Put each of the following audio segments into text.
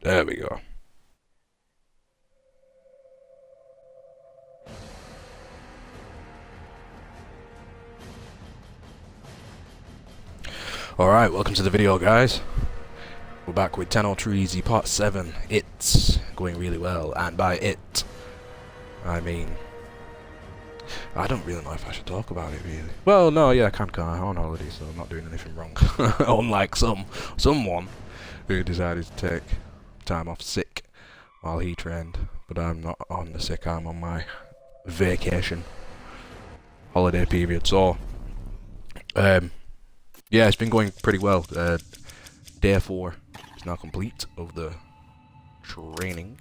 There we go. Alright, welcome to the video, guys. We're back with Tenno Treezy Part 7. It's going really well, and by it, I mean... I don't really know if I should talk about it, really. Well, no, yeah, I can, I'm on holiday, so I'm not doing anything wrong. Unlike someone who decided to take time off sick while he trained. But I'm not on the sick, I'm on my vacation holiday period, so... yeah, it's been going pretty well. Day 4 is now complete of the training.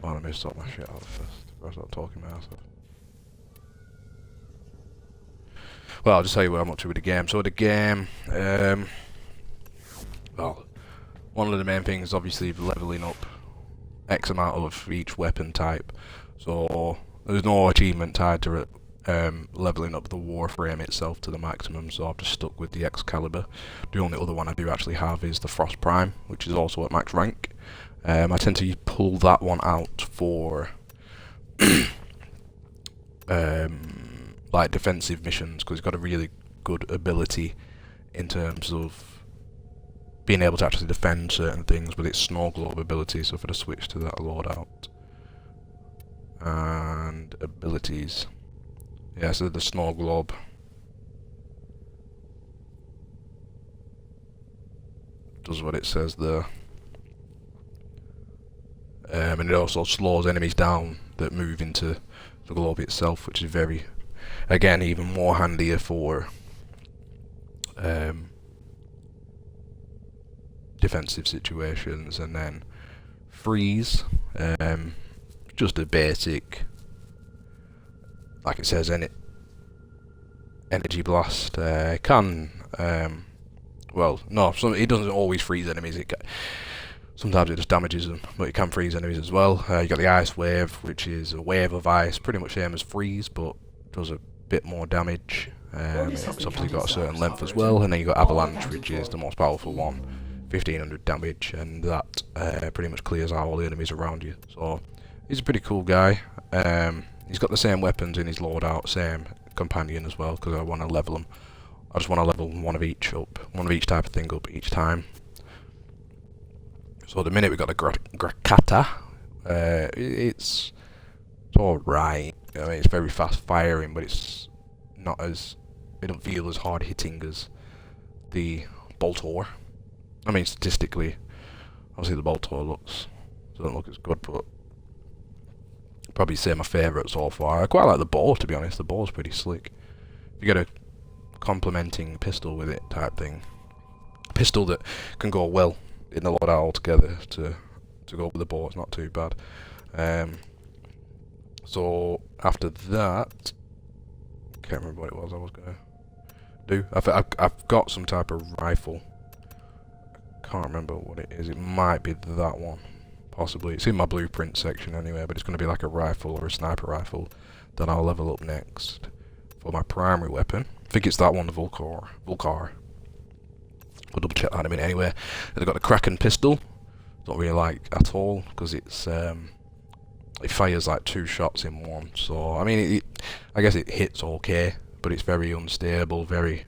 Well, let me sort my shit out first before I start talking about myself. Well, I'll just tell you what I'm up to with the game. So the game, well, one of the main things is obviously leveling up X amount of each weapon type. So there's no achievement tied to it. Leveling up the Warframe itself to the maximum, so I've just stuck with the Excalibur. The only other one I do actually have is the Frost Prime, which is also at max rank. I tend to pull that one out for like defensive missions, because it's got a really good ability in terms of being able to actually defend certain things with its snow globe ability. So if I switch to that loadout and abilities. Yeah, so the snow globe does what it says there. And it also slows enemies down that move into the globe itself, which is very, again, even more handier for defensive situations. And then freeze, just a basic, like it says, energy blast. Well, no, it doesn't always freeze enemies. Sometimes it just damages them, but it can freeze enemies as well. You got the ice wave, which is a wave of ice, pretty much same as freeze, but does a bit more damage. It's obviously got a certain length as well. And then you got avalanche, which is the most powerful one, 1500 damage, and that pretty much clears out all the enemies around you. So he's a pretty cool guy. He's got the same weapons in his loadout, same companion as well, because I want to level them. I just want to level one of each up, one of each type of thing up each time. So at the minute we've got a Grakata. It's alright. I mean, it's very fast firing, but it's not as, it don't feel as hard hitting as the Boltor. I mean, statistically, obviously the Boltor doesn't look as good, but probably say my favourite so far. I quite like the bow, to be honest. The bow's pretty slick. You get a complementing pistol with it type thing. A pistol that can go well in the loadout altogether to go with the bow. It's not too bad. So after that, can't remember what it was I was gonna do. I've got some type of rifle. Can't remember what it is. It might be that one. Possibly. It's in my blueprint section anyway, but it's going to be like a rifle or a sniper rifle that I'll level up next for my primary weapon. I think it's that one, the Volcar. We'll double check that in a minute anyway. They've got the Kraken pistol. Don't really like at all, because it's it fires like 2 shots in one. So I mean, I guess it hits okay, but it's very unstable. Very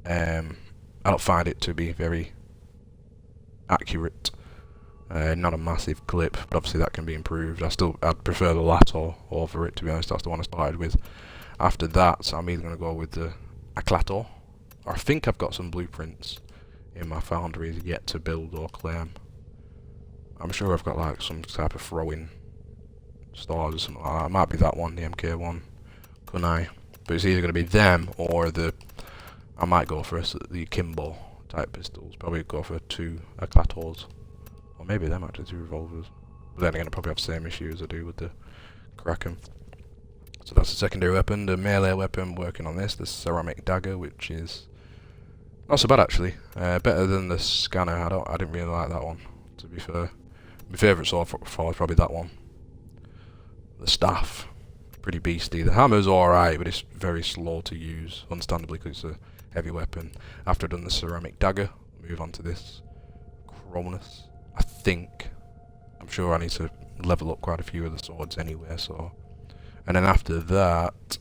I don't find it to be very accurate. Not a massive clip, but obviously that can be improved. I'd prefer the Lato over it, to be honest. That's the one I started with. After that, I'm either going to go with the Aclato, or I think I've got some blueprints in my foundry yet to build or claim. I'm sure I've got like some type of throwing stars or something like that. It might be that one, the MK one, couldn't I? But it's either going to be them or I might go for the Kimbo type pistols. Probably go for 2 Aclatos. Or maybe them actually, 2 revolvers. But then again, I probably have the same issue as I do with the Kraken. So that's the secondary weapon. The melee weapon, working on this, the ceramic dagger, which is not so bad actually. Better than the scanner. I didn't really like that one, to be fair. My favourite so far is probably that one. the staff, pretty beastly. The hammer's alright, but it's very slow to use, understandably, because it's a heavy weapon. After I've done the ceramic dagger, move on to this Cronus. I'm sure I need to level up quite a few of the swords anyway, so. And then after that,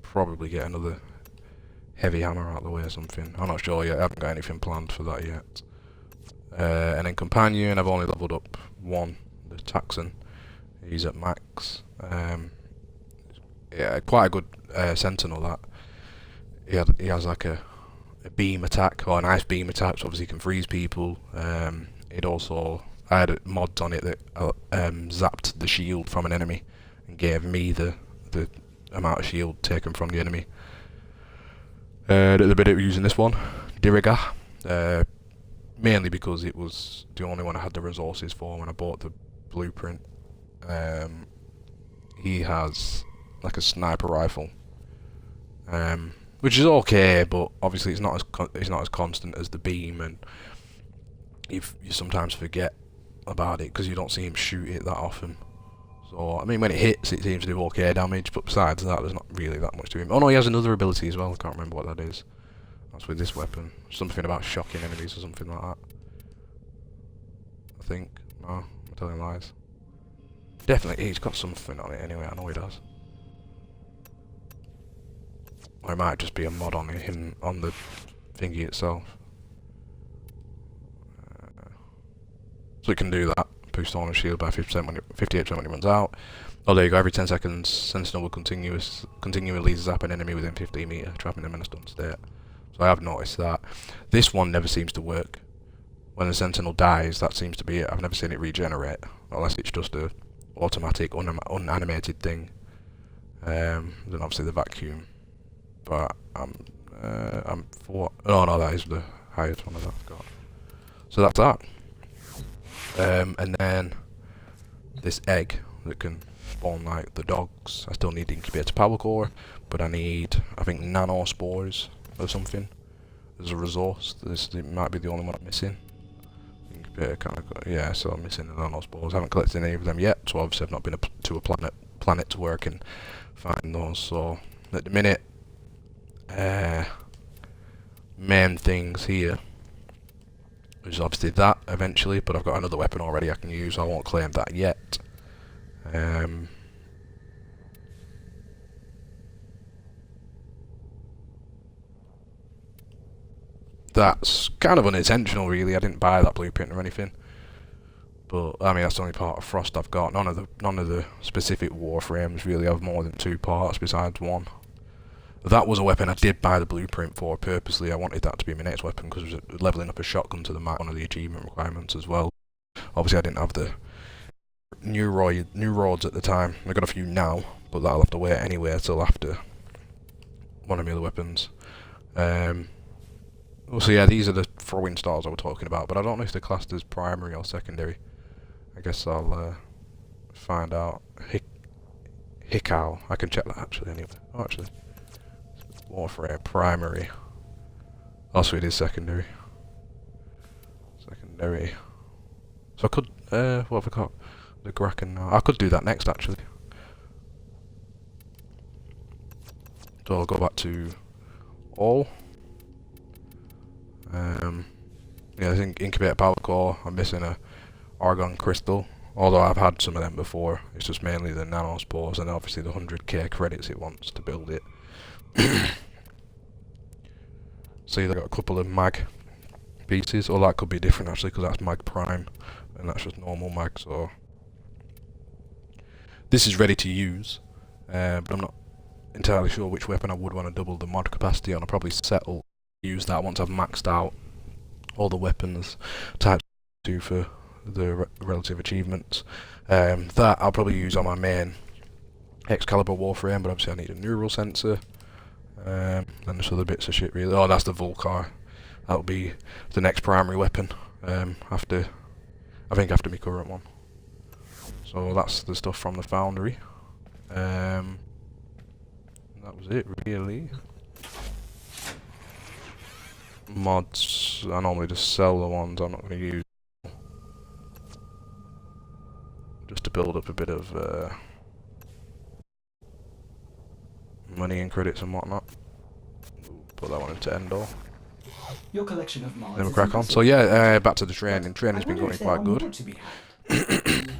probably get another heavy hammer out of the way or something. I'm not sure yet, I haven't got anything planned for that yet. And then companion, I've only leveled up one, the Taxon. He's at max. Yeah, quite a good sentinel that. He has like a beam attack, or a nice beam attack, so obviously he can freeze people. It also, I had mods on it that zapped the shield from an enemy and gave me the amount of shield taken from the enemy. At the bit of using this one, Diriga, mainly because it was the only one I had the resources for when I bought the blueprint. He has like a sniper rifle, which is okay, but obviously it's not as constant as the beam, and you sometimes forget about it because you don't see him shoot it that often. So I mean, when it hits, it seems to do okay damage, but besides that, there's not really that much to him. Oh no, he has another ability as well. I can't remember what that is. That's with this weapon. Something about shocking enemies or something like that. I think. No, I'm telling lies. Definitely, he's got something on it anyway. I know he does. Or it might just be a mod on him on the thingy itself. So it can do that. Boost on a shield by 50% when 58% when it runs out. Oh, there you go. Every 10 seconds, Sentinel will continually zap an enemy within 15 meters, trapping them in a stun state. So I have noticed that. This one never seems to work. When the Sentinel dies, that seems to be it. I've never seen it regenerate, unless it's just a automatic, unanimated thing. Then obviously the vacuum. But I'm for. Oh no, that is the highest one I've got. So that's that. And then this egg that can spawn like the dogs. I still need the incubator power core, but I need, I think, nano spores or something as a resource. It might be the only one I'm missing. Incubator kind of, yeah. So I'm missing the nano spores. I haven't collected any of them yet, so obviously I've not been to a planet to where I can find those. So at the minute, main things here. Which is obviously that eventually, but I've got another weapon already I can use, so I won't claim that yet. That's kind of unintentional really, I didn't buy that blueprint or anything. But I mean, that's the only part of Frost I've got. None of the specific warframes really have more than 2 parts besides one. That was a weapon I did buy the blueprint for purposely. I wanted that to be my next weapon because it was leveling up a shotgun to the max, one of the achievement requirements as well. Obviously I didn't have the new roads at the time. I got a few now, but that'll have to wait anyway till after one of my other weapons. So yeah, these are the throwing stars I was talking about, but I don't know if they're classed as primary or secondary. I guess I'll find out. Hikau, I can check that actually anyway. Oh, actually. Warfare primary. Also, it is secondary. Secondary. So I could, what have I got? The Kraken now. I could do that next actually. So I'll go back to all. Yeah, I think incubator power core. I'm missing a argon crystal. Although I've had some of them before. It's just mainly the nanospores and obviously the 100k credits it wants to build it. See, they've got a couple of mag pieces, or that could be different actually because that's mag prime and that's just normal mag. So this is ready to use, but I'm not entirely sure which weapon I would want to double the mod capacity on. I'll probably settle use that once I've maxed out all the weapons types to for the relative achievements. That I'll probably use on my main Excalibur Warframe, but obviously I need a neural sensor. And there's other bits of shit really. Oh, that's the Vulcar. That'll be the next primary weapon after my current one. So that's the stuff from the foundry. That was it really. Mods, I normally just sell the ones I'm not going to use. just to build up a bit of money and credits and whatnot. Put that one into Endor. Your collection of mods Then we'll is crack on. impressive. So yeah, back to the training. Training's I been wonder going if there are quite good. more to be had.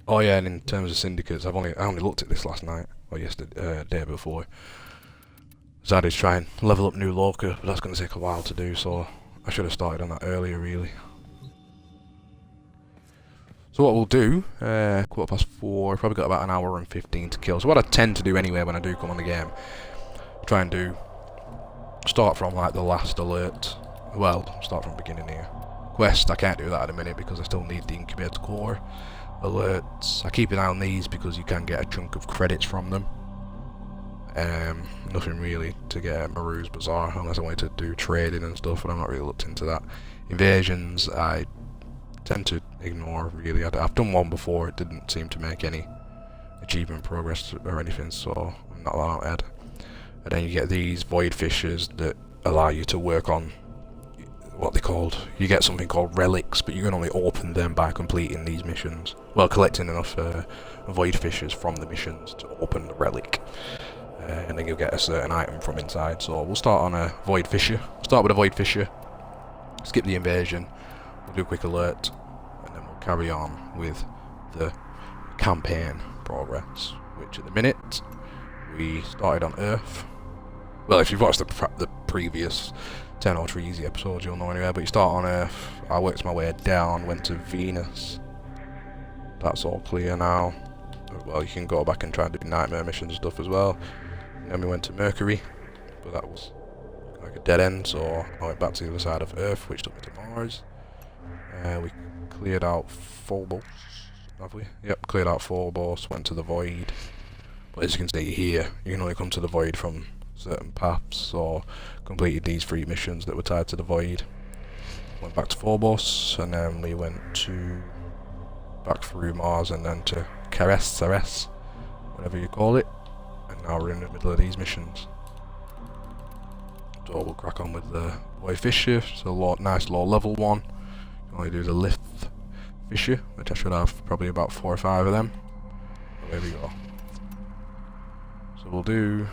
Oh yeah, and in terms of syndicates, I only looked at this last night or yesterday, day before. Decided to try and level up New Loca, but that's going to take a while to do. So I should have started on that earlier, really. So what we'll do, 4:15, probably got about an hour and 15 to kill. So what I tend to do anyway when I do come on the game, try and start from like the last alert. Well, start from the beginning here. Quest, I can't do that at a minute because I still need the incubator core. Alerts, I keep an eye on these because you can get a chunk of credits from them. Nothing really to get Maru's Bazaar unless I wanted to do trading and stuff, but I'm not really looked into that. Invasions, I tend to ignore really. I've done one before, it didn't seem to make any achievement progress or anything, so I'm not allowed ahead. And then you get these void fishers that allow you to work on what they're called. You get something called relics, but you can only open them by completing these missions. Well, collecting enough void fishers from the missions to open the relic. And then you'll get a certain item from inside. So we'll start on a void fisher. Start with a void fisher. Skip the invasion. We'll do a quick alert, and then we'll carry on with the campaign progress. Which at the minute we started on Earth. Well, if you've watched the previous Tenno Treezy episodes, you'll know anyway. But you start on Earth. I worked my way down, went to Venus. That's all clear now. Well, you can go back and try and do nightmare missions and stuff as well. And then we went to Mercury, but that was like a dead end, so I went back to the other side of Earth, which took me to Mars. We cleared out Phobos, have we? Yep, cleared out Phobos, went to the Void. But as you can see here, you can only come to the Void from certain paths, so completed these 3 missions that were tied to the Void. Went back to Phobos, and then we went back through Mars, and then to Ceres, whatever you call it. And now we're in the middle of these missions. So we'll crack on with the Void Fisher. So nice low level one. You can only do the Lift Fisher, which I should have probably about 4 or 5 of them. So there we go. So we'll do.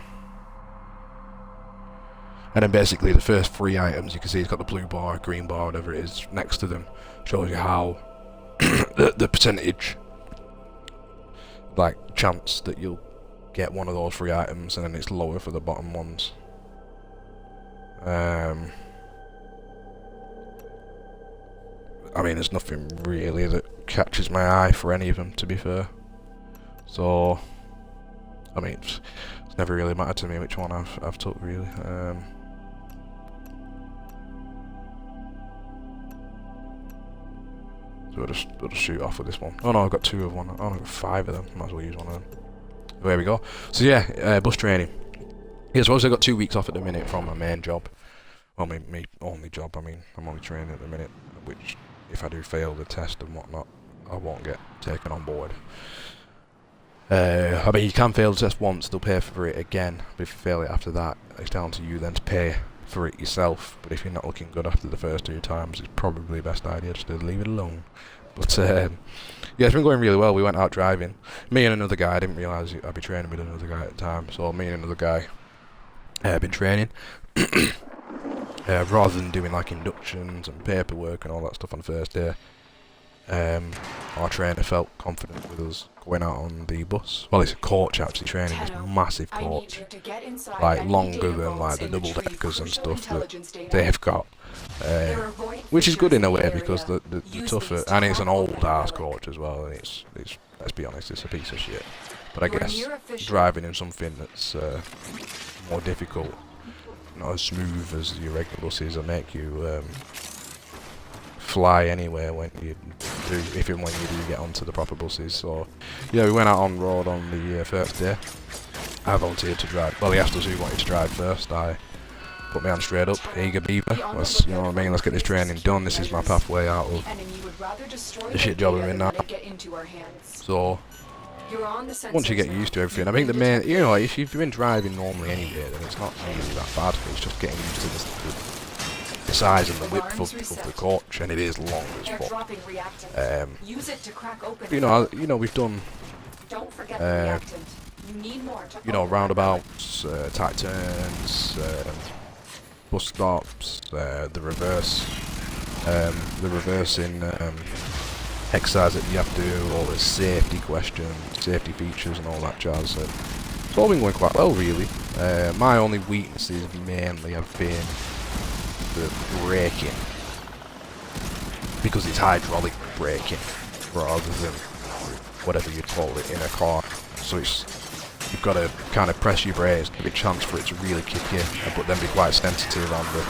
And then basically the first 3 items, you can see it's got the blue bar, green bar, whatever it is next to them. Shows you how the percentage, like chance that you'll get one of those 3 items, and then it's lower for the bottom ones. I mean, there's nothing really that catches my eye for any of them, to be fair. So, I mean, it's never really mattered to me which one I've took really. So we'll just shoot off with this one. Oh no, I've got 2 of one. Oh, I've got 5 of them. Might as well use one of them. There we go. So yeah, bus training. Yeah, so I've got 2 weeks off at the minute from my main job. Well, my only job. I mean, I'm only training at the minute, which if I do fail the test and whatnot, I won't get taken on board. I mean, you can fail the test once, they'll pay for it again. But if you fail it after that, it's down to you then to pay for it yourself. But if you're not looking good after the first 2 times, it's probably the best idea just to leave it alone. But yeah, it's been going really well. We went out driving. Me and another guy. I didn't realise I'd be training with another guy at the time. So me and another guy have been training. Rather than doing like inductions and paperwork and all that stuff on the first day, our trainer felt confident with us going out on the bus. Well, it's a coach actually, training this massive coach, like longer than like the double deckers and stuff that they've got, which is good in a way because the tougher, and it's an old ass coach as well, and it's let's be honest, it's a piece of shit. But I guess driving in something that's more difficult, not as smooth as your regular buses, will make you fly anywhere when you do, if and when you do get onto the proper buses. So yeah, we went out on road on the first day. I volunteered to drive. Well, he asked us who wanted to drive first. I put my hand straight up, eager beaver. Let's, you know what I mean, let's get this training done. This is my pathway out of the shit job I'm in now. So once you get used to everything, I think the main, you know, if you've been driving normally anyway, then it's not really that bad. It's just getting used to the size and the width of the coach, and it is long as They're fuck. dropping reactant. Use it to crack open. You know, we've done, Don't forget the reactant. You need more to you know, open roundabouts, tight turns, bus stops, the reversing exercise that you have to do, all the safety questions, safety features, and all that jazz. It's all been going quite well, really. My only weaknesses mainly have been the braking, because it's hydraulic braking rather than whatever you'd call it in a car. So you've got to kind of press your brakes, give it a chance for it to really kick in, but then be quite sensitive on the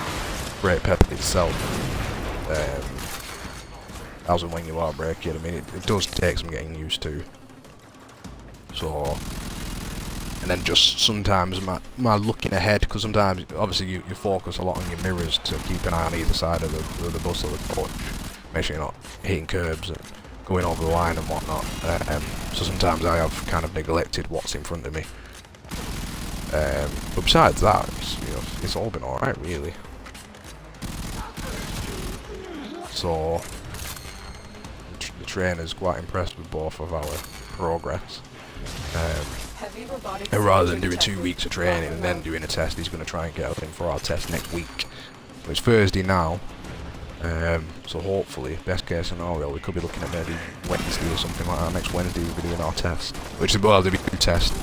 brake pedal itself. As and when you are braking, I mean, it does take some getting used to. So, and then just sometimes my looking ahead, because sometimes obviously you focus a lot on your mirrors to keep an eye on either side of the bus or the coach, make sure you're not hitting curbs and going over the line and whatnot. So sometimes I have kind of neglected what's in front of me. But besides that, it's all been alright, really. So the trainer's quite impressed with both of our progress. And rather than doing 2 weeks of training and then doing a test, he's going to try and get us in for our test next week. So it's Thursday now. So hopefully, best case scenario, we could be looking at maybe Wednesday or something like that. Next Wednesday we'll be doing our test. Which is, well, there'll be 2 tests.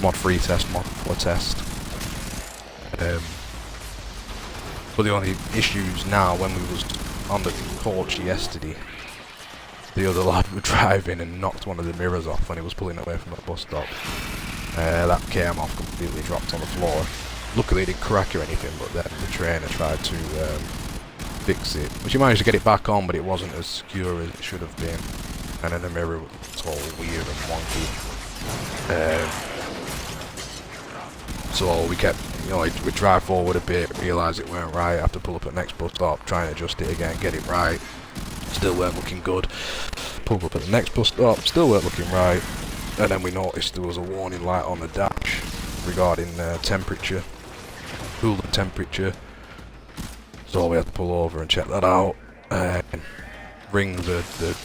Mod 3 test, Mod 4 test. But the only issues now, when we was on the coach yesterday, the other lad was driving and knocked one of the mirrors off when he was pulling away from the bus stop. That came off, completely dropped on the floor. Luckily it didn't crack or anything, but then the trainer tried to fix it, which he managed to get it back on, but it wasn't as secure as it should have been, and then the mirror was all weird and wonky. So we kept, we drive forward a bit, realise it weren't right, have to pull up at the next bus stop, try and adjust it again, get it right, still weren't looking good. Pull up at the next bus stop, still weren't looking right, and then we noticed there was a warning light on the dash regarding temperature, coolant temperature. So we had to pull over and check that out, ring the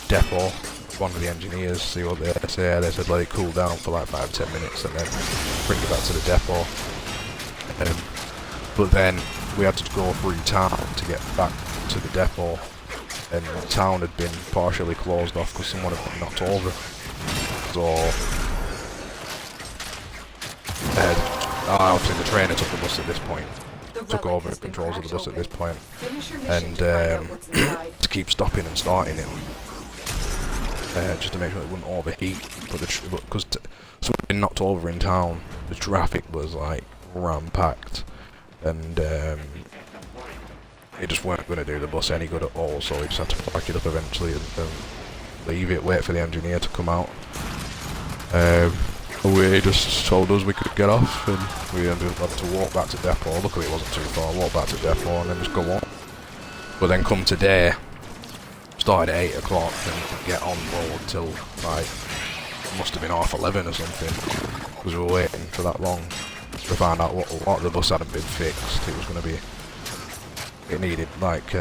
depot, one of the engineers, see what they say. They said let it cool down for like 5-10 minutes and then bring it back to the depot. But then we had to go through town to get back to the depot, and the town had been partially closed off because someone had been knocked over. So obviously the trainer took the bus at this point. Took over controls of the bus at this point, and to keep stopping and starting it, just to make sure it wouldn't overheat. But because someone had been knocked over in town, the traffic was like ram-packed, and it just weren't going to do the bus any good at all. So we just had to pack it up eventually and leave it, wait for the engineer to come out. We just told us we could get off, and we ended up having to walk back to depot. Luckily it wasn't too far, walk back to depot and then just go on. But then come today, started at 8 o'clock and didn't get on board till like, must have been 11:30 or something, because we were waiting for that long to find out what the bus hadn't been fixed. It was going to be, it needed like,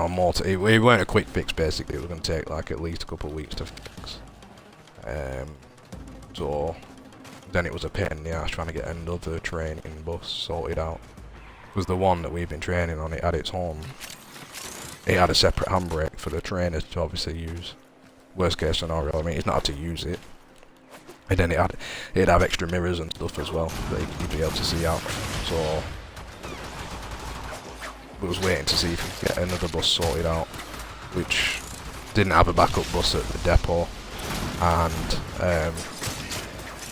more it weren't a quick fix basically, it was going to take like at least a couple of weeks to fix. So then it was a pain in the ass trying to get another training bus sorted out. Because the one that we've been training on, it had its own, it had a separate handbrake for the trainers to obviously use. Worst case scenario, I mean, he's not had to use it. And then it'd have extra mirrors and stuff as well that you'd be able to see out. So we was waiting to see if we could get another bus sorted out, which didn't have a backup bus at the depot, and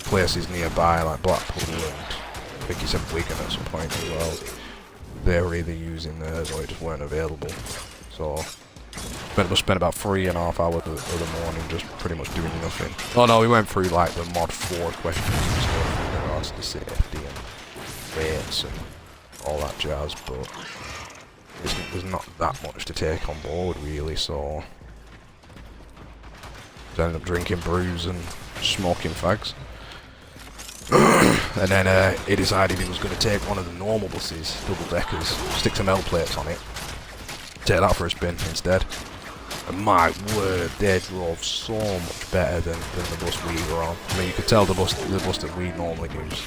places nearby like Blackpool and I think he said Wigan at some point as well, they were either using theirs or it just weren't available. So we spent about 3.5 hours of the morning just pretty much doing nothing. Oh no, we went through like the mod 4 questions and stuff in regards to safety and weights and all that jazz, but there's not that much to take on board really, so I ended up drinking brews and smoking fags. And then he decided he was going to take one of the normal buses, double deckers, stick some L plates on it, take that for a spin instead. And my word, they drove so much better than the bus we were on. I mean, you could tell the bus that we normally use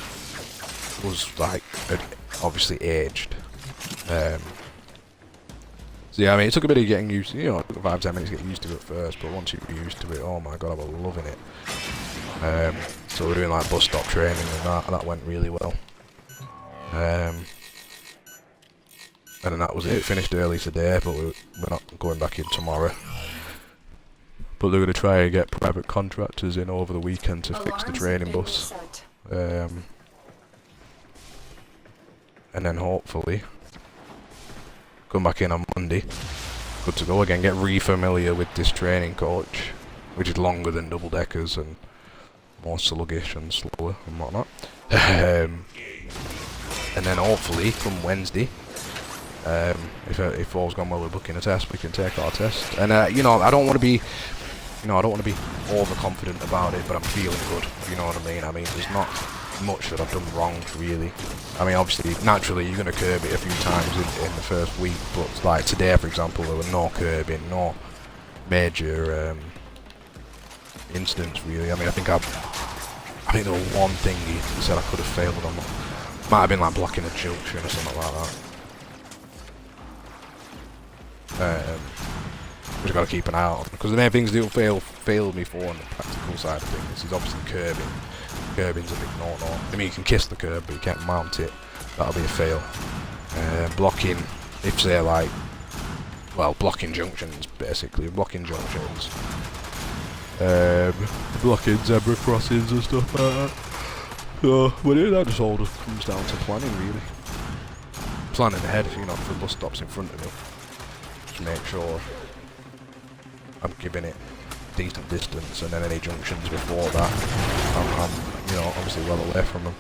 was like obviously aged. So yeah, I mean, it took a bit of getting used to, you know, it took 5-10 minutes to get used to it first, but once you were used to it, oh my god, I was loving it. So we're doing like bus stop training and that went really well. And then that was it, finished early today, but we're not going back in tomorrow. But they're going to try and get private contractors in over the weekend to fix the training bus. And then hopefully come back in on Monday. Good to go again, get re-familiar with this training coach, which is longer than double deckers and more sluggish and slower and whatnot. And then hopefully come Wednesday, if all's gone well with booking a test, we can take our test. And you know, I don't want to be overconfident about it, but I'm feeling good. You know what I mean? I mean, there's not much that I've done wrong, really. I mean, obviously, naturally, you're going to curb it a few times in the first week, but like today, for example, there were no curbing, no major incidents, really. I mean, I think there was one thing he said I could have failed on. Might have been like blocking a junction or something like that. Which I've got to keep an eye on, because the main things that fail me for on the practical side of things is obviously curbing. Curbing's a big no-no. I mean, you can kiss the curb, but you can't mount it. That'll be a fail. Blocking, if they're like, well, blocking junctions, basically. Blocking junctions. Blocking zebra crossings and stuff like that. So, but that just all just comes down to planning, really. Planning ahead, you know, for bus stops in front of me. Just make sure I'm giving it decent distance, and then any junctions before that, I'm you know, obviously well away from them.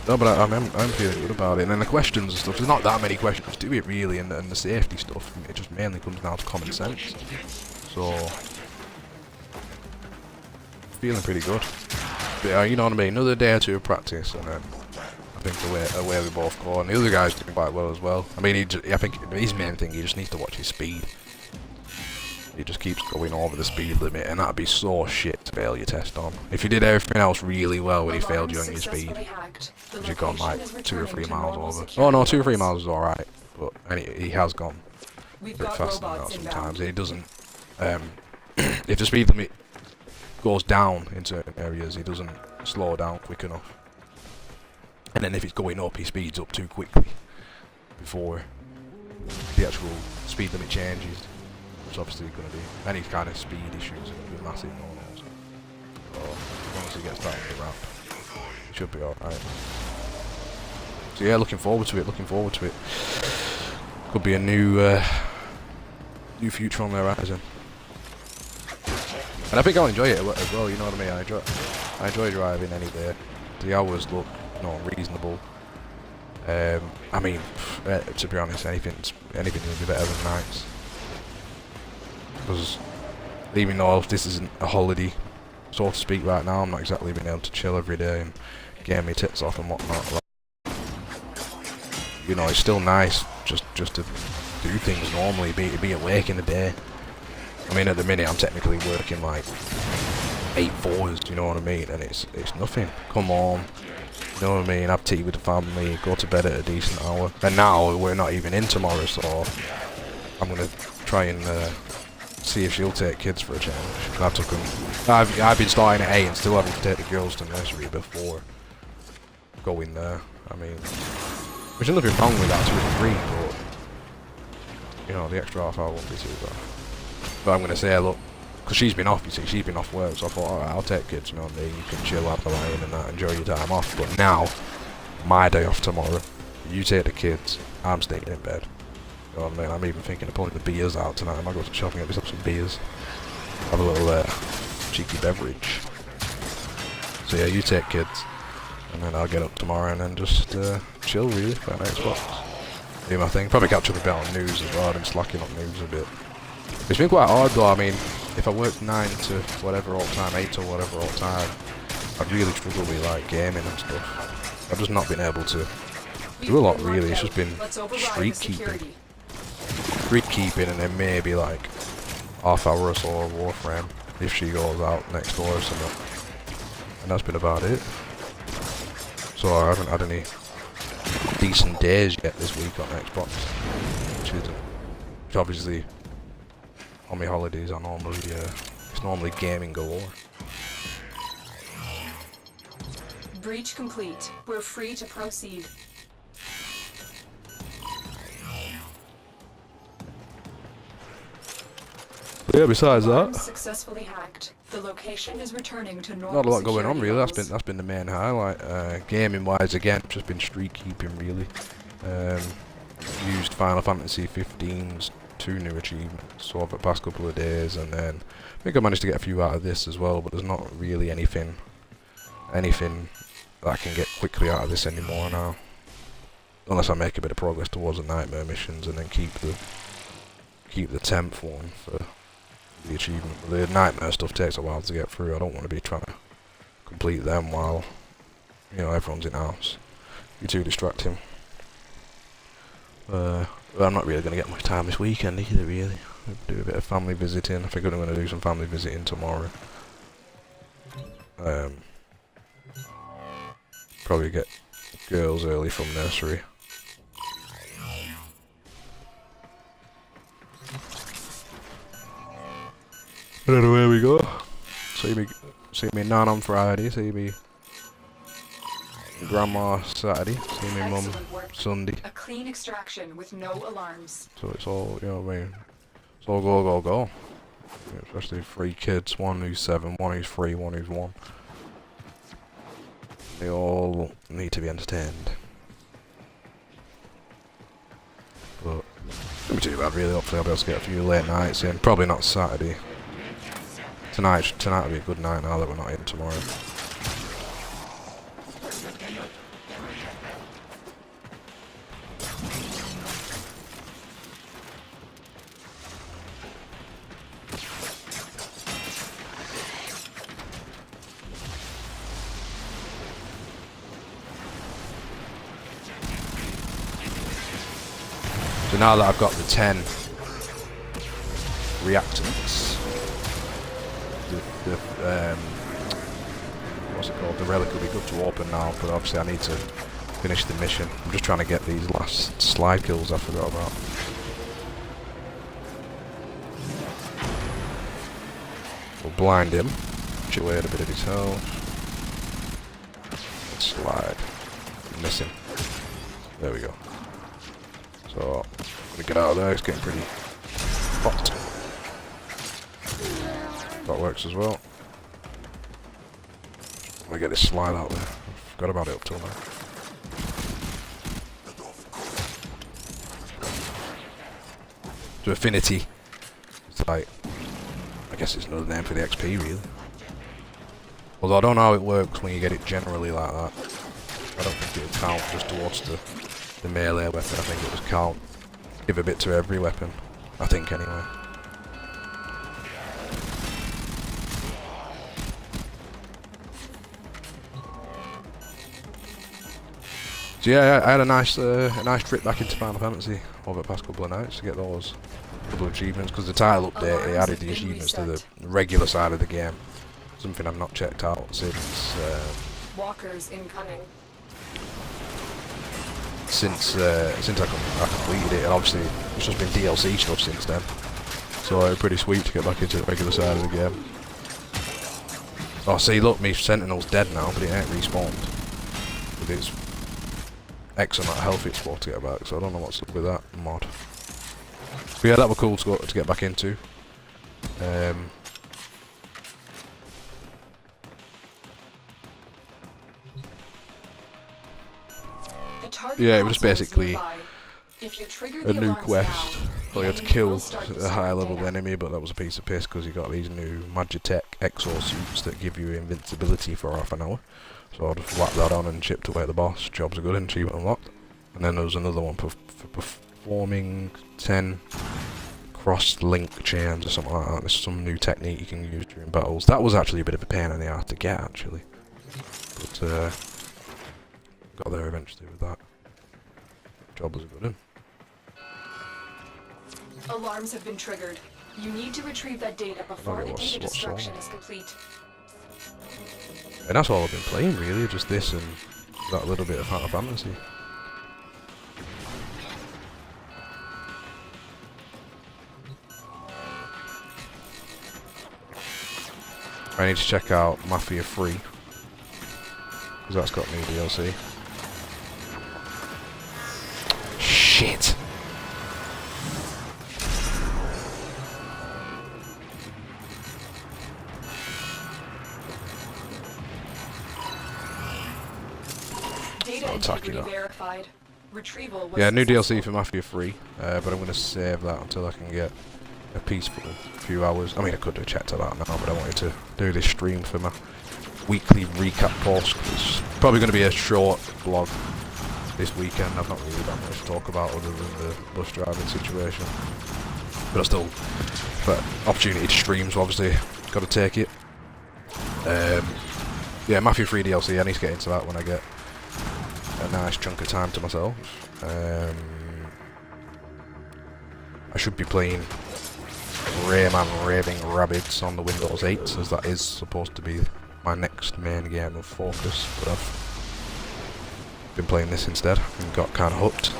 No, but I'm feeling good about it. And then the questions and stuff, there's not that many questions to it really, and the safety stuff, it just mainly comes down to common sense. So, feeling pretty good. But, you know what I mean, another day or two of practice, and then I think away we both go. And the other guy's doing quite well as well. I mean, I think his main thing, he just needs to watch his speed. He just keeps going over the speed limit, and that'd be so shit to fail your test on. If you did everything else really well when he failed you on your speed, because you've gone like 2 or 3 miles over. Oh no, 2 or 3 miles is alright, but he has gone a bit faster than that sometimes. He doesn't, if the speed limit goes down in certain areas, he doesn't slow down quick enough. And then if it's going up, he speeds up too quickly before the actual speed limit changes. It's obviously going to be any kind of speed issues are going to be massive no-nos. So once he gets that under wrap, it should be alright. So yeah, looking forward to it. Could be a new future on the horizon. And I think I'll enjoy it as well, you know what I mean? I enjoy driving any day. The hours look, you know, reasonable. I mean, to be honest, anything will be better than nights. Because even though this isn't a holiday, so to speak, right now, I'm not exactly being able to chill every day and get my tits off and whatnot. Like, you know, it's still nice just to do things normally, be awake in the day. I mean, at the minute, I'm technically working like 8 hours, you know what I mean? And it's nothing. Come on, you know what I mean? Have tea with the family, go to bed at a decent hour. And now we're not even in tomorrow, so I'm gonna try and see if she'll take kids for a change. I took them. I've been starting at 8 and still having to take the girls to nursery before going there. I mean, there's nothing wrong with that 2 or 3, but you know, the extra half hour won't be too bad. But I'm gonna say, look, because she's been off, you see, she's been off work, so I thought, alright, I'll take kids, you know what I mean? You can chill, have the lion and that, enjoy your time off. But now, my day off tomorrow, you take the kids, I'm staying in bed. You know what I mean? I'm even thinking of pulling the beers out tonight. I might go to shopping and get myself some beers. Have a little cheeky beverage. So yeah, you take kids, and then I'll get up tomorrow and then just chill really, play on Xbox. Do my thing. Probably catch up a bit on news as well. I've been slacking on news a bit. It's been quite hard though. I mean, if I worked 9 to whatever all time, 8 to whatever all time, I'd really struggle with like gaming and stuff. I've just not been able to do a lot really. It's just been streak keeping. Streak keeping and then maybe like half hour or so of Warframe if she goes out next door or something. And that's been about it. So I haven't had any decent days yet this week on Xbox. Which obviously on my holidays I normally it's normally gaming galore. Breach complete. We're free to proceed. But yeah, besides Alarm that, successfully hacked. The location is returning to normal. not a lot going on security really. levels. That's been the main highlight. Gaming wise, again, just been streak keeping really. Used Final Fantasy 15's 2 new achievements over the past couple of days, and then I think I managed to get a few out of this as well. But there's not really anything that I can get quickly out of this anymore now, unless I make a bit of progress towards the nightmare missions and then keep the 10th one for the achievement. The nightmare stuff takes a while to get through. I don't want to be trying to complete them while, you know, everyone's in house. You're too distracting. But I'm not really going to get much time this weekend either, really. Do a bit of family visiting. I think I'm going to do some family visiting tomorrow. Probably get girls early from nursery. And then away we go. See me nan on Friday. See me grandma Saturday. See me mum Excellent work. Sunday. A clean extraction with no alarms. So it's all, you know what I mean? It's all go, go, go. Yeah, especially 3 kids. One who's 7, one who's 3, one who's 1. They all need to be entertained. But it won't be too bad really. Hopefully I'll be able to get a few late nights in. Probably not Saturday. Tonight will be a good night now that we're not in tomorrow. So now that I've got the 10 reactants, what's it called? The relic will be good to open now, but obviously I need to finish the mission. I'm just trying to get these last slide kills I forgot about. We'll blind him, chip away at a bit of his health. Slide. Miss him. There we go. So, I'm gonna get out of there, it's getting pretty hot. That works as well. I'm gonna get this slide out there. I forgot about it up till now. To Affinity. It's like, I guess it's another name for the XP really. Although I don't know how it works when you get it generally like that. I don't think it'll count just towards the melee weapon. I think it'll just count, give a bit to every weapon. I think anyway. So yeah, I had a nice trip back into Final Fantasy over the past couple of nights to get those couple of achievements, because the title update it added the achievements to the regular side of the game. Something I've not checked out since Walkers incoming. since I completed it, and obviously it's just been DLC stuff since then. So it's pretty sweet to get back into the regular side of the game. Oh, see, look, me Sentinel's dead now, but it ain't respawned. With its X amount of health it's supposed to get back, so I don't know what's up with that mod. But yeah, that was cool to get back into. Yeah, it was basically a new quest. Well, you had to kill a high level enemy, but that was a piece of piss because you got these new Magitech exosuits that give you invincibility for half an hour. So I just whacked that on and chipped away at the boss. Jobs are good and achievement unlocked. And then there was another one for performing 10 cross-link chains or something like that. There's some new technique you can use during battles. That was actually a bit of a pain in the ass to get, actually. But, got there eventually with that. Job was a good one. Alarms have been triggered. You need to retrieve that data before Okay, the what's data destruction wrong? is complete. And that's all I've been playing, really. Just this and that little bit of Final Fantasy. I need to check out Mafia 3. Because that's got new DLC. Shit! Data attack you integrity now. verified. Retrieval was Yeah, new successful. DLC for Mafia 3. But I'm going to save that until I can get a peaceful few hours. I mean, I could have checked it out now, but I wanted to do this stream for my weekly recap post. It's probably going to be a short vlog this weekend. I've not really that much to talk about other than the bus driving situation. But I still, but opportunity to stream, so obviously got to take it. Yeah, Mafia 3 DLC, I need to get into that when I get a nice chunk of time to myself. I should be playing Rayman Raving Rabbids on the Windows 8, as that is supposed to be my next main game of focus, but I've been playing this instead and got kind of hooked.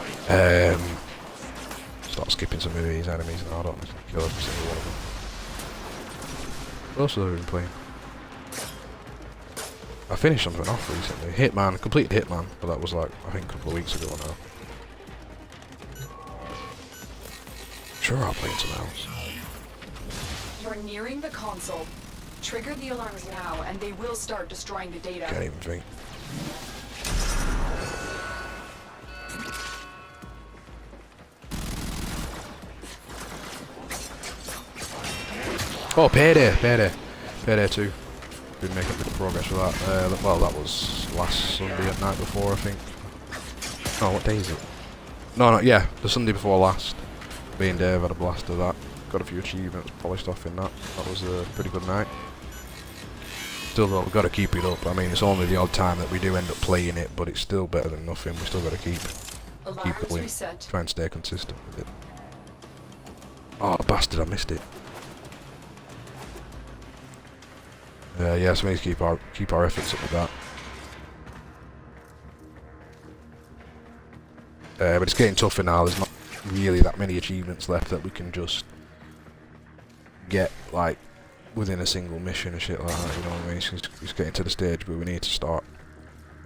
Start skipping some of these enemies now, I don't need to kill every single one of them. What else have I been playing? I finished something off recently. Hitman, completed Hitman, but that was like, I think a couple of weeks ago now. Sure, I'll play something else. You're nearing the console. Trigger the alarms now, and they will start destroying the data. Can't even think. Oh, Payday 2. Been making good progress with that. Well, that was last Sunday at night before, I think. Oh, what day is it? No, yeah, the Sunday before last. Me and Dave had a blast of that. Got a few achievements polished off in that. That was a pretty good night. Still though, we've got to keep it up. I mean, it's only the odd time that we do end up playing it, but it's still better than nothing. We still got to keep Alarms going. reset. Try and stay consistent with it. Oh, bastard, I missed it. Yeah, so we need to keep our efforts up with that. But it's getting tougher now. There's not really that many achievements left that we can just get like within a single mission and shit like that. You know what I mean? It's getting to the stage where we need to start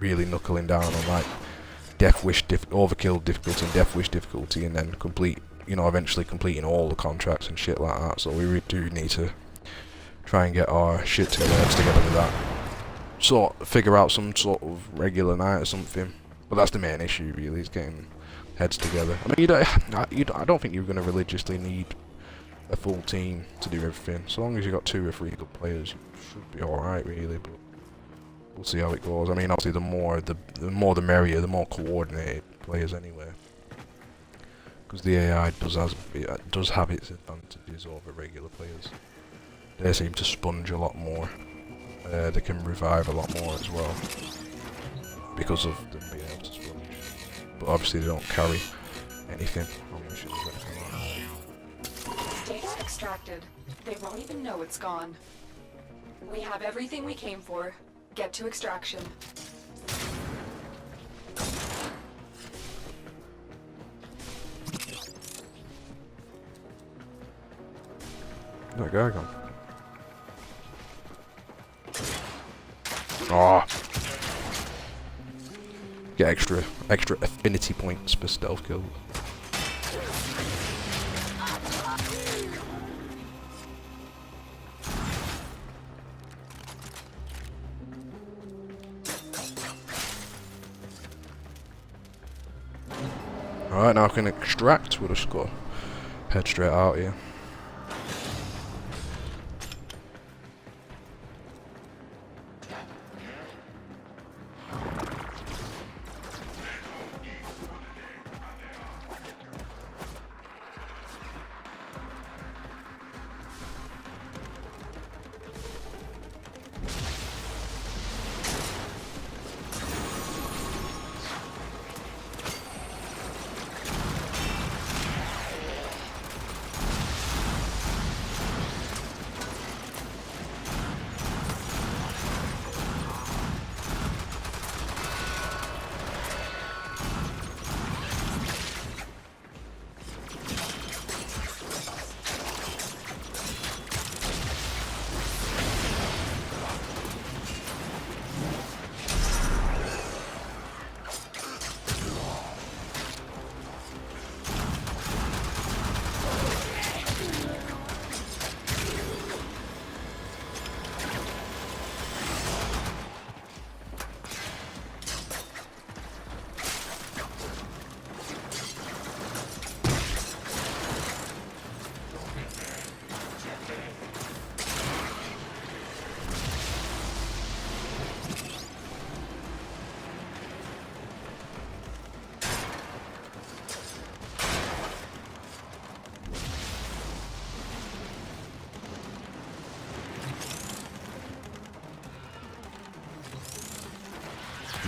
really knuckling down on like overkill difficulty and Death Wish difficulty, and then eventually completing all the contracts and shit like that. So we really do need to try and get our shit together with that. Figure out some sort of regular night or something. But that's the main issue, really, is getting heads together. I mean, I don't think you're going to religiously need a full team to do everything. So long as you've got 2 or 3 good players, you should be alright, really. But we'll see how it goes. I mean, obviously, the more the merrier, the more coordinated players, anyway. Because the AI does have its advantages over regular players. They seem to sponge a lot more. They can revive a lot more as well, because of them being able to sponge. But obviously they don't carry anything on missions or anything like that. Data extracted. They won't even know it's gone. We have everything we came for. Get to extraction. That guy gone. Oh. Get extra affinity points per stealth kill. Alright, now I can extract. We'll just go head straight out here.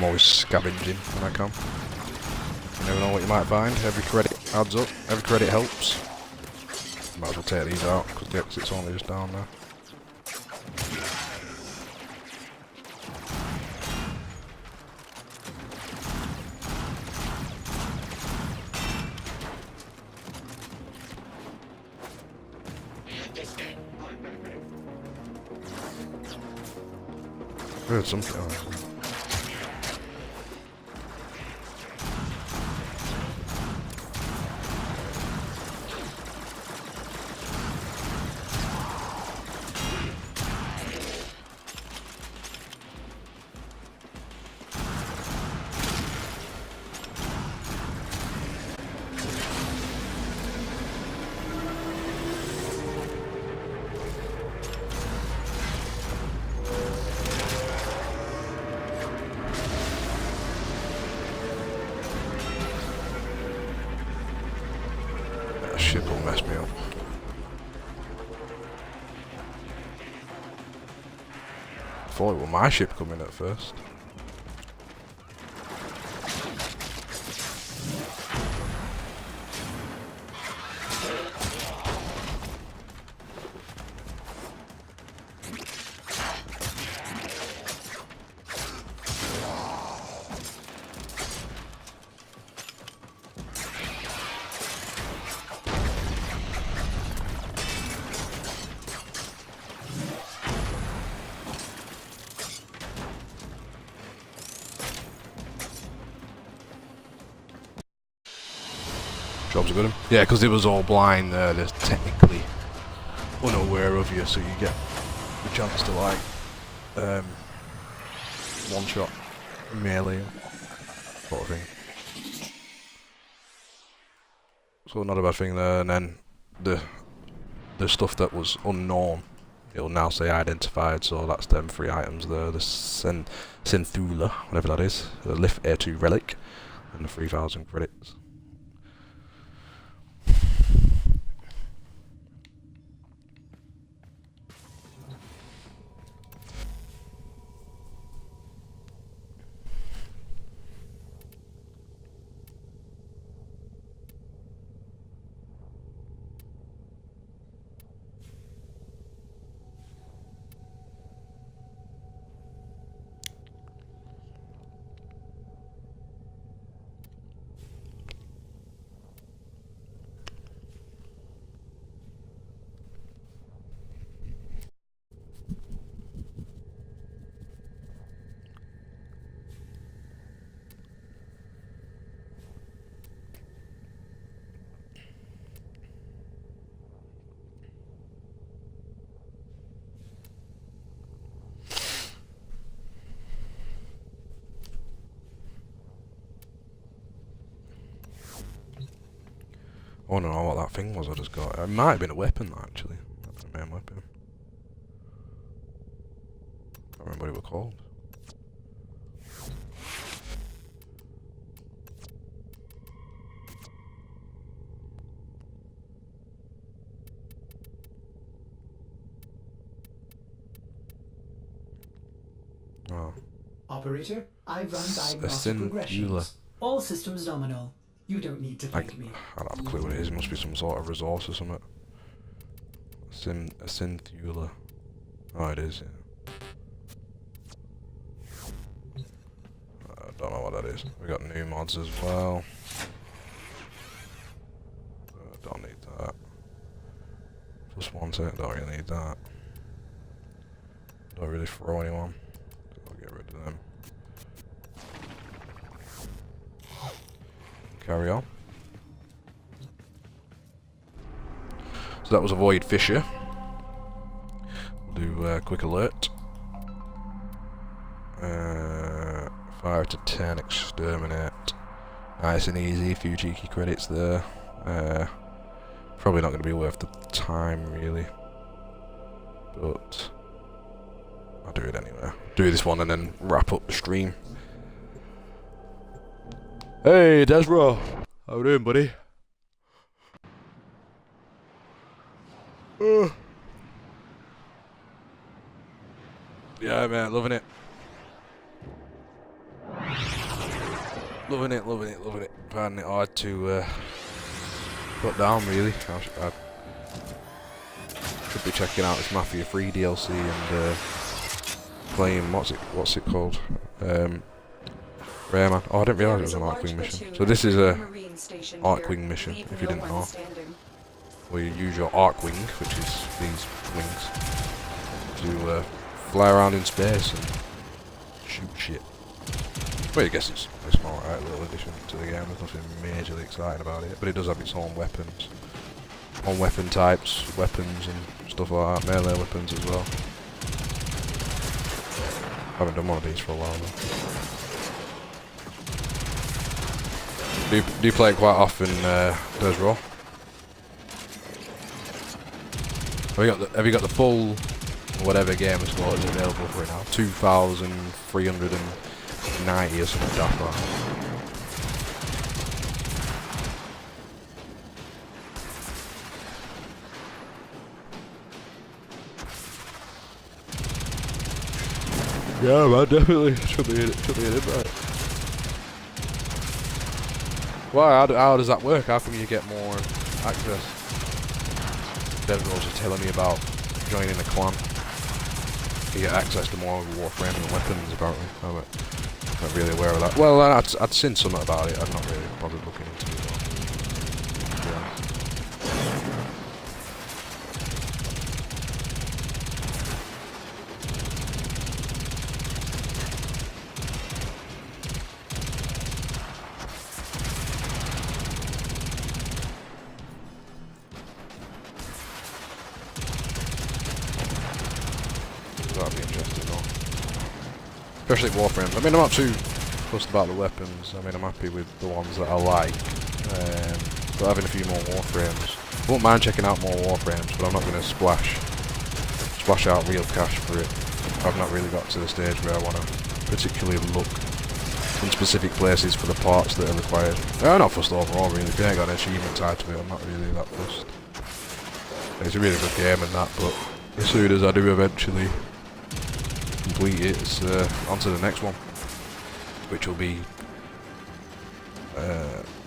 I'm always scavenging when I can. You never know what you might find. Every credit adds up. Every credit helps. Might as well take these out because the exit's only just down there. I heard something. Oh. Shit will mess me up. I thought it was my ship coming at first. Job's a good one. Yeah, because it was all blind there, they're technically unaware of you, so you get the chance to like one shot melee sort of thing. So not a bad thing there, and then the stuff that was unknown, it'll now say identified, so that's them 3 items there, the Synthula, whatever that is, the Lift Air 2 relic, and the 3,000 credits. I don't know what that thing was I just got. It might have been a weapon, actually. That's a main weapon. I can't remember what it was called. Oh. Operator, I run diagnostic regressions. All systems nominal. You don't need to thank me. I don't have a clue what it is. It must be some sort of resource or something. A Synthula. Oh, it is, yeah. I don't know what that is. We got new mods as well. Don't need that. Just one second, don't really need that. Don't really throw anyone. I'll get rid of them. Carry on. So that was Avoid Fisher. We'll do a quick alert. 5 to 10 exterminate. Nice and easy, a few cheeky credits there. Probably not going to be worth the time really. But I'll do it anyway. Do this one and then wrap up the stream. Hey, Desro! How you doing, buddy? Yeah, man, loving it. Loving it, loving it, loving it. Finding it hard to put down, really. I should be checking out this Mafia 3 DLC and playing, what's it called? Rayman. Oh, I didn't realise it was an Arcwing mission. So this is a Arcwing mission, if you didn't know. Where you use your Arcwing, which is these wings, to fly around in space and shoot shit. Well, I guess it's an alright little addition to the game. There's nothing majorly exciting about it, but it does have its own weapons. On weapon types, weapons and stuff like that, melee weapons as well. I haven't done one of these for a while though. Do you play it quite often, Des Raw? Have you got the full, whatever game is called, is available for it now? 2,390 or something daft like that. Yeah, man, definitely should be in it, right? Well, how does that work? How come you get more access? Devils are telling me about joining a clan. You get access to more Warframe and weapons, apparently. I'm not really aware of that. Well, I'd seen something about it. I've not really bothered looking into it. Yeah. That'd be interesting though. Especially Warframes. I mean, I'm not too fussed about the weapons. I mean, I'm happy with the ones that I like. But having a few more Warframes. I won't mind checking out more Warframes, but I'm not going to splash out real cash for it. I've not really got to the stage where I want to particularly look in specific places for the parts that are required. I'm not fussed overall, really. If you ain't got an achievement tied to it, I'm not really that fussed. It's a really good game and that, but as soon as I do eventually complete it, it's on to the next one, which will be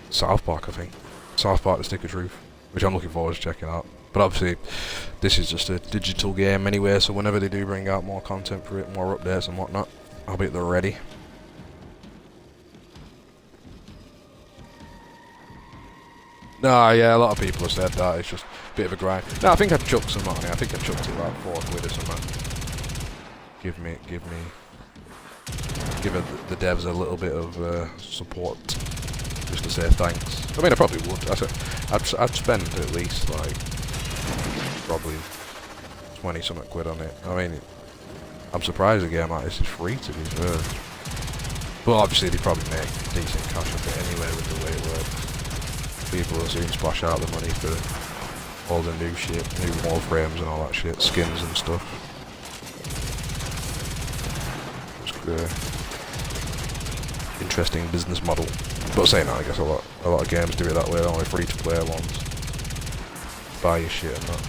South Park, I think. South Park: The Stick of Truth, which I'm looking forward to checking out. But obviously, this is just a digital game anyway, so whenever they do bring out more content for it, more updates and whatnot, I'll be at the ready. Nah, yeah, a lot of people have said that, it's just a bit of a grind. No, I think I've chucked some money. I think I chucked it like £4 or something. Give the devs a little bit of support, just to say thanks. I mean, I probably would. I'd spend at least like probably 20 something quid on it. I mean, I'm surprised a game like this is free, to be fair. But obviously they probably make decent cash off it anyway with the way it works. People will soon splash out the money for all the new shit, new Warframes and all that shit, skins and stuff. Interesting business model. But saying that, I guess a lot of games do it that way. Only free-to-play ones buy your shit and that.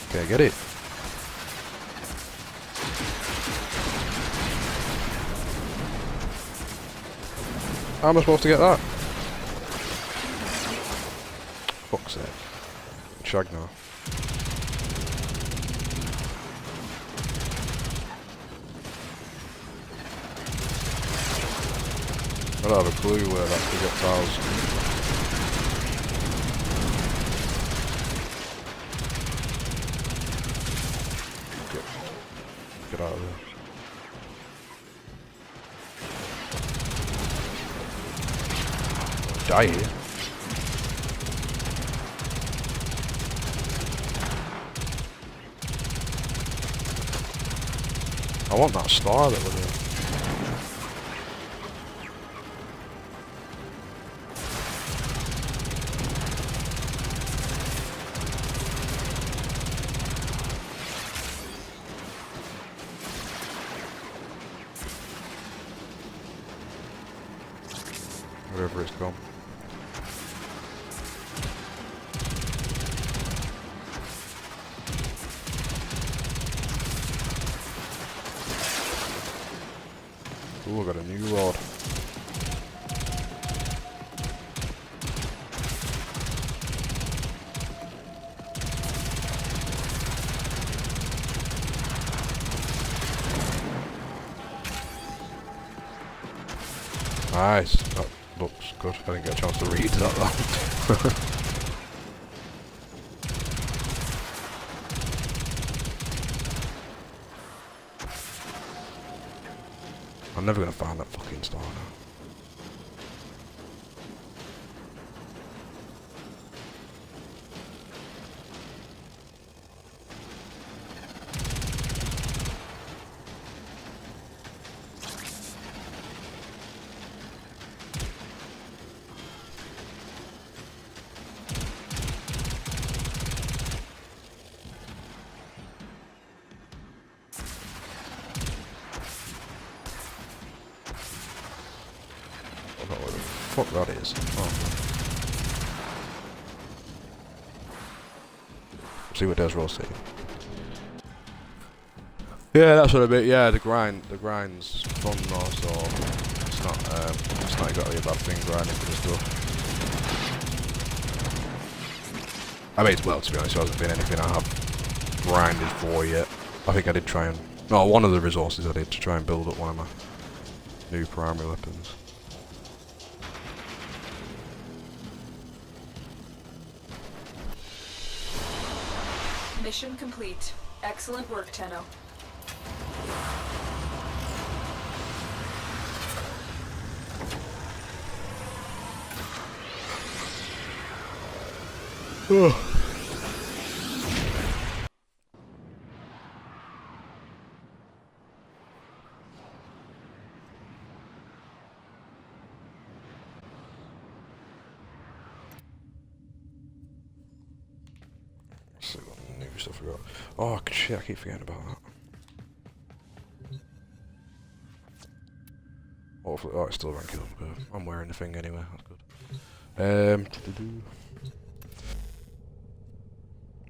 Okay, get it. How am I supposed to get that? Fuck's sake. Shag now. I don't have a clue where that projectile's. Get out of there. Die here. I want that star that was there. Wherever it's gone. Ooh, I got a new rod. Nice. That looks good. I didn't get a chance to read that long. I'm never gonna find that fucking star now. I don't know what the fuck that is. Oh. See what Desro's saying. Yeah, that's what a bit. Yeah, the grind's fun though, so it's not exactly a bad thing grinding for the stuff. I mean, well, to be honest, it hasn't been anything I have grinded for yet. I think I did try and, no, one of the resources I did to try and build up one of my new primary weapons. Mission complete. Excellent work, Tenno. Let's see what new stuff we got. Oh shit, I keep forgetting about that. Hopefully, oh, it's still ranking up. I'm wearing the thing anyway, that's good.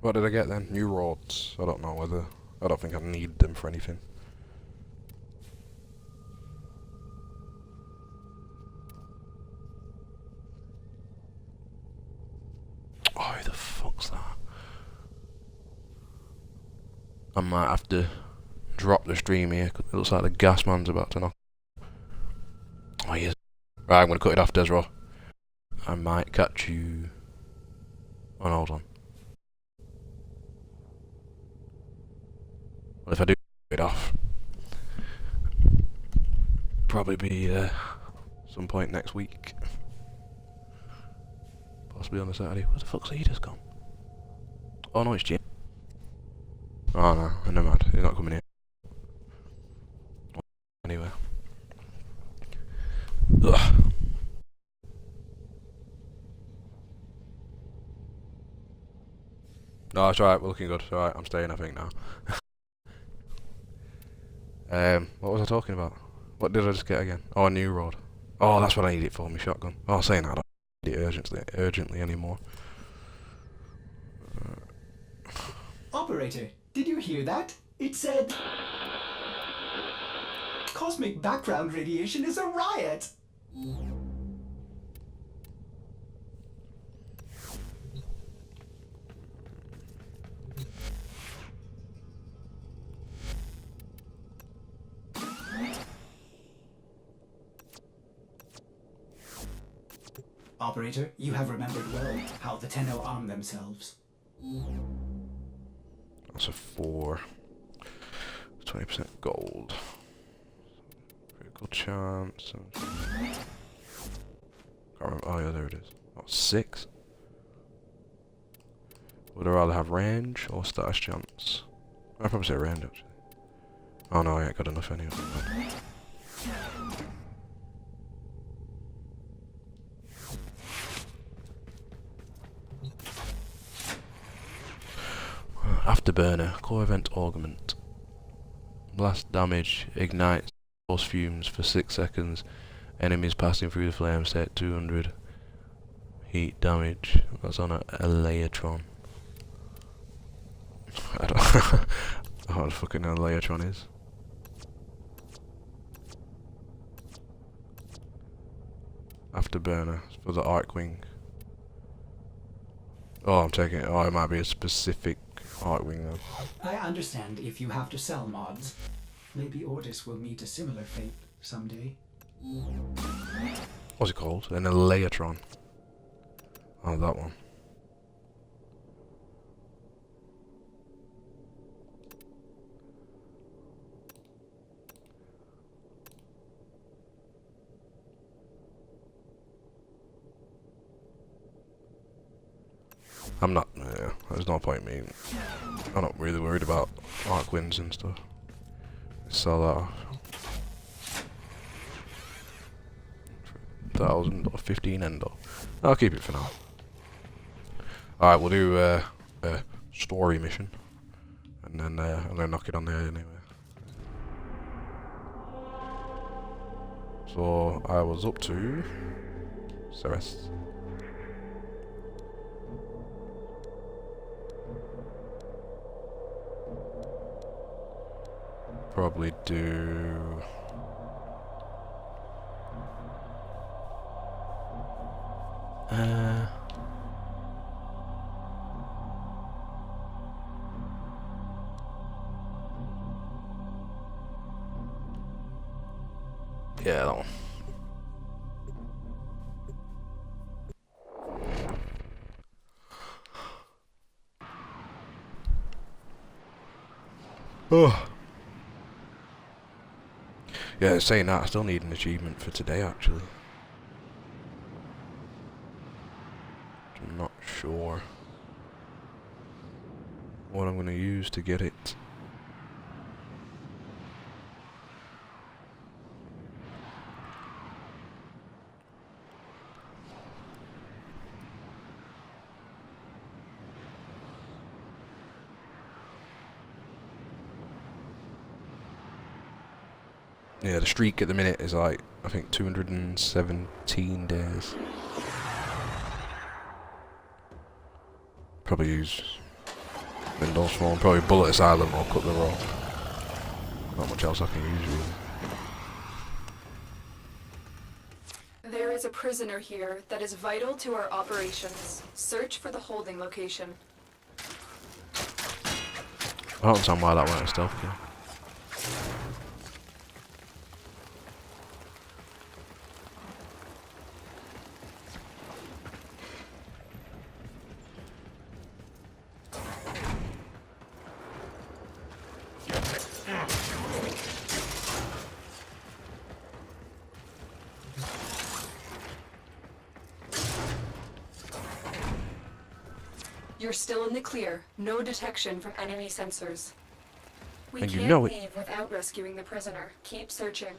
What did I get then? New rods. I don't know whether, I don't think I need them for anything. Oh, who the fuck's that? I might have to drop the stream here, because it looks like the gas man's about to knock. Oh, he is. Right, I'm going to cut it off, Desro. I might catch you... Oh, no, hold on. Well, if I do cut it off, probably be some point next week. Possibly on a Saturday. Where the fuck's he just gone? Oh no, it's Jim. Oh no, never mind. He's not coming in. Anyway. Ugh. No, it's alright, we're looking good. It's alright, I'm staying I think now. What was I talking about? What did I just get again? Oh, a new rod. Oh, that's what I need it for, my shotgun. Oh, saying that, I don't need it urgently anymore. Operator, did you hear that? It said... Cosmic background radiation is a riot! Operator, you have remembered well how the Tenno arm themselves. That's a 4. 20% gold. Critical chance. Can't remember. Oh yeah, there it is. Oh, 6. Would I rather have range or status chance? I'd probably say range actually. Oh no, I ain't got enough anyway. Afterburner, core event augment. Blast damage, ignites force fumes for 6 seconds Enemies passing through the flames take 200 heat damage. That's on a Eleatron. I don't know what the fucking Eleatron is. Afterburner for the Arcwing. Oh, I'm taking it. Oh, it might be a specific Arcwing then. I understand if you have to sell mods. Maybe Ordis will meet a similar fate someday. What's it called? An Eleatron. Oh, that one. I'm not, there's no point in me. I'm not really worried about Arcwinds and stuff. Sell that off. 1,000 or 15 endo. I'll keep it for now. Alright, we'll do a story mission. And then I'm gonna knock it on there anyway. So I was up to Ceres. Probably do yeah, that one. Oh. Yeah, saying that, I still need an achievement for today, actually. I'm not sure what I'm going to use to get it. Yeah, the streak at the minute is like, I think 217 days. Probably use Windows Phone, probably Bullet Asylum or Cut the Rope. Not much else I can use really. There is a prisoner here that is vital to our operations. Search for the holding location. I don't understand why that went a stealth kill. You're still in the clear. No detection from enemy sensors. We And you can't know it. leave without rescuing the prisoner. Keep searching.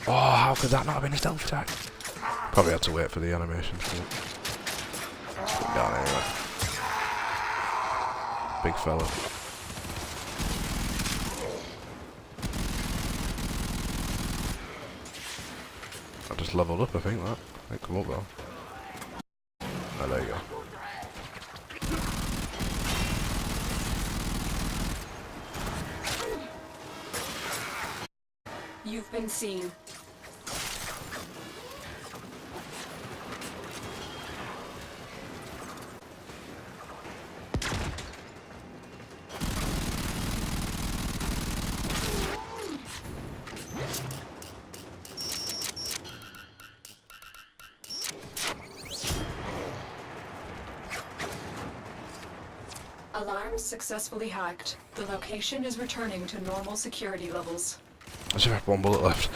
Oh, how could that not have been a stealth attack? Probably had to wait for the animation to get down anyway. Big fella. I just leveled up, I think that. I come up though. Oh, there you go. You've been seen. Alarm successfully hacked. The location is returning to normal security levels. I just have one bullet left.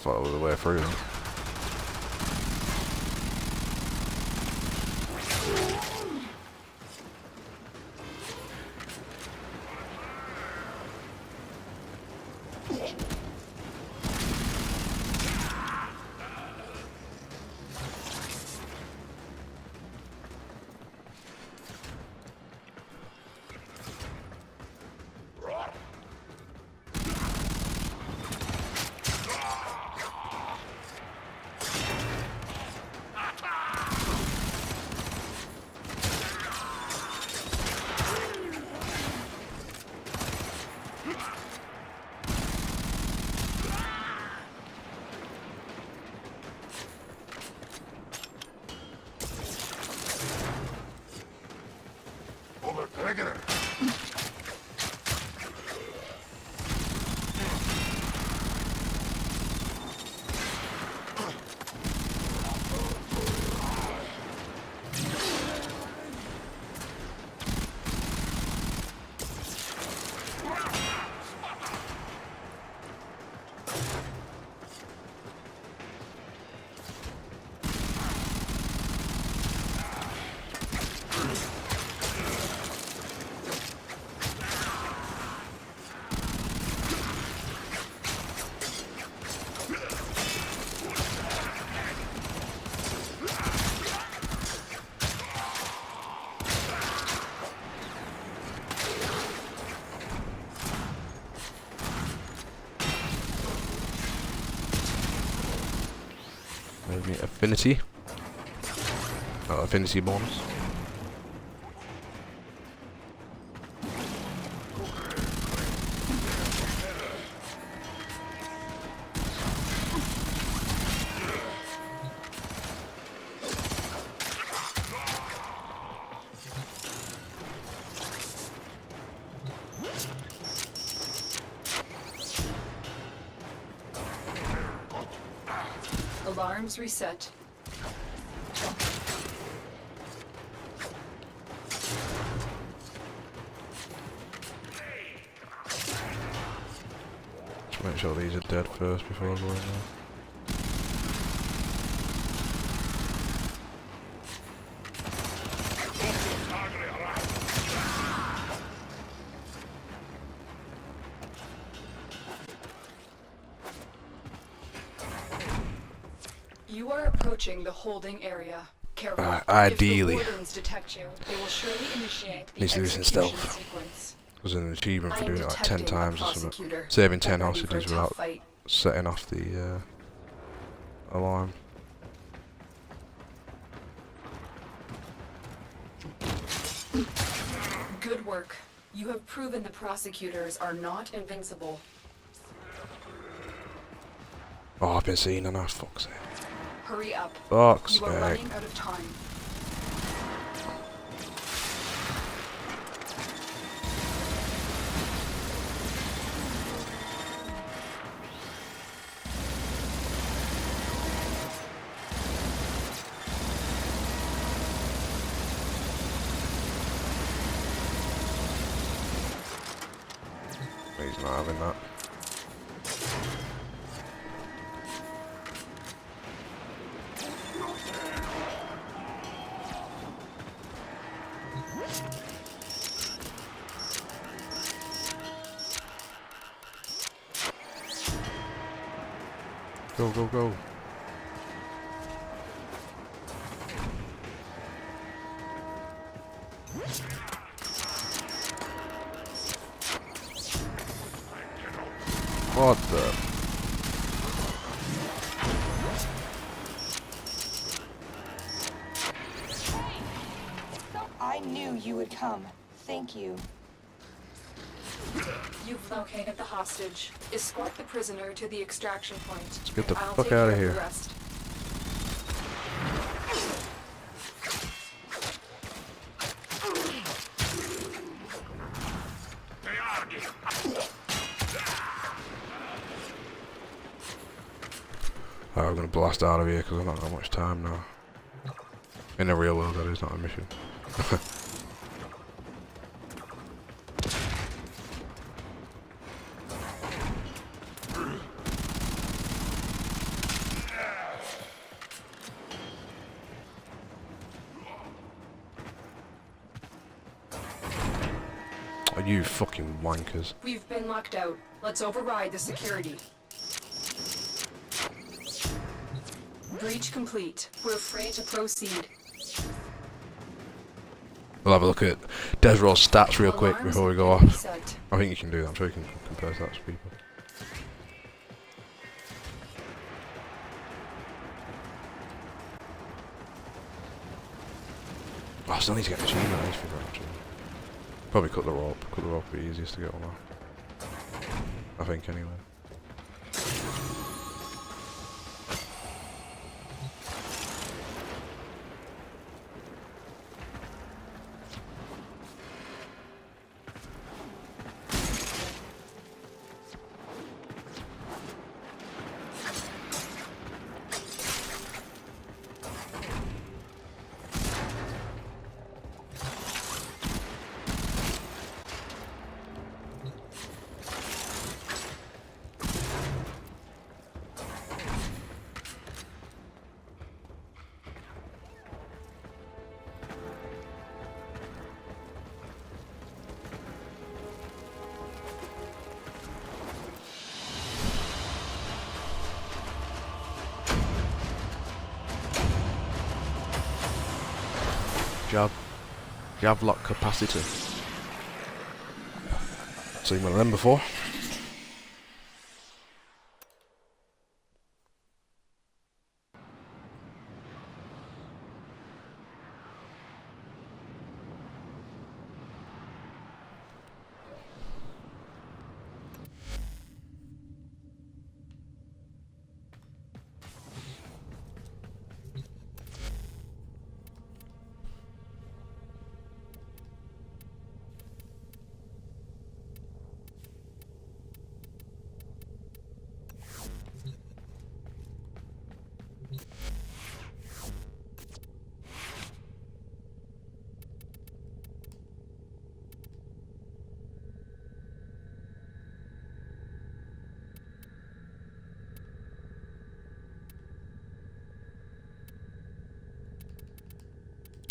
thought it was the way through them. Maybe affinity. Oh, affinity bonus. Alarms reset. Just make sure these are dead first before I go in there. You are approaching the holding area. Careful. Ideally. If the wardens detect you, they will surely initiate the Needs to do this in execution stealth. sequence. There's an achievement for I am doing it like 10 detecting a times or something. prosecutor. Saving 10 Get ready for a hostages tough without fight. setting off the alarm. Good work. You have proven the prosecutors are not invincible. Oh, I've been seeing enough. Fuck's sake. Hurry up. Fuck's You are sake. running out of time. He's not having that. Go, go, go. What the? I knew you would come. Thank you. You've located the hostage. Escort the prisoner to the extraction point. Let's get the I'll fuck take out care of the here. rest. Alright, I'm gonna blast out of here because I've not got much time now. In the real world, that is not a mission. Oh, you fucking wankers. We've been locked out. Let's override the security. Breach complete. We're free to proceed. We'll have a look at Desro's stats real quick Alarms before we go ready off. set. I think you can do that. I'm sure you can compare stats to people. Oh, I still need to get the achievement. I need to figure out actually. Probably cut the rope. Cut the rope would be easiest to get on that. I think anyway. Jab lock capacitor. Seen one of them before.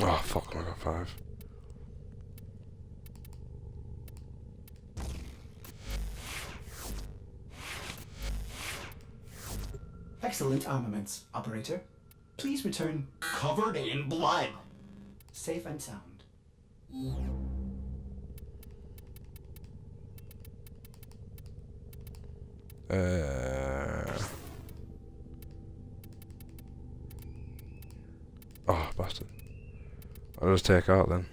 Oh fuck, I got 5. Excellent armaments, operator. Please return covered in blood. Safe and sound. Oh, bastard. I'll just take out then.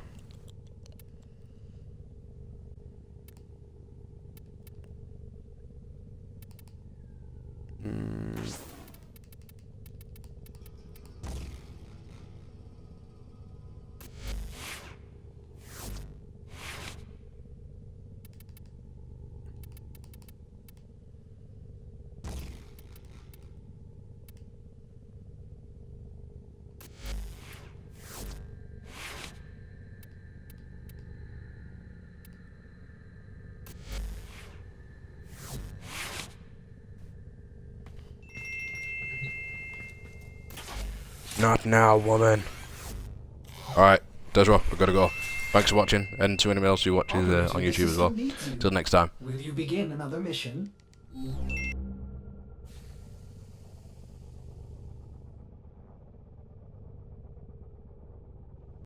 Not now, woman. Alright, Desra, I've got to go. Thanks for watching, and to anyone else who watches on YouTube as well. Till next time. Will you begin another mission?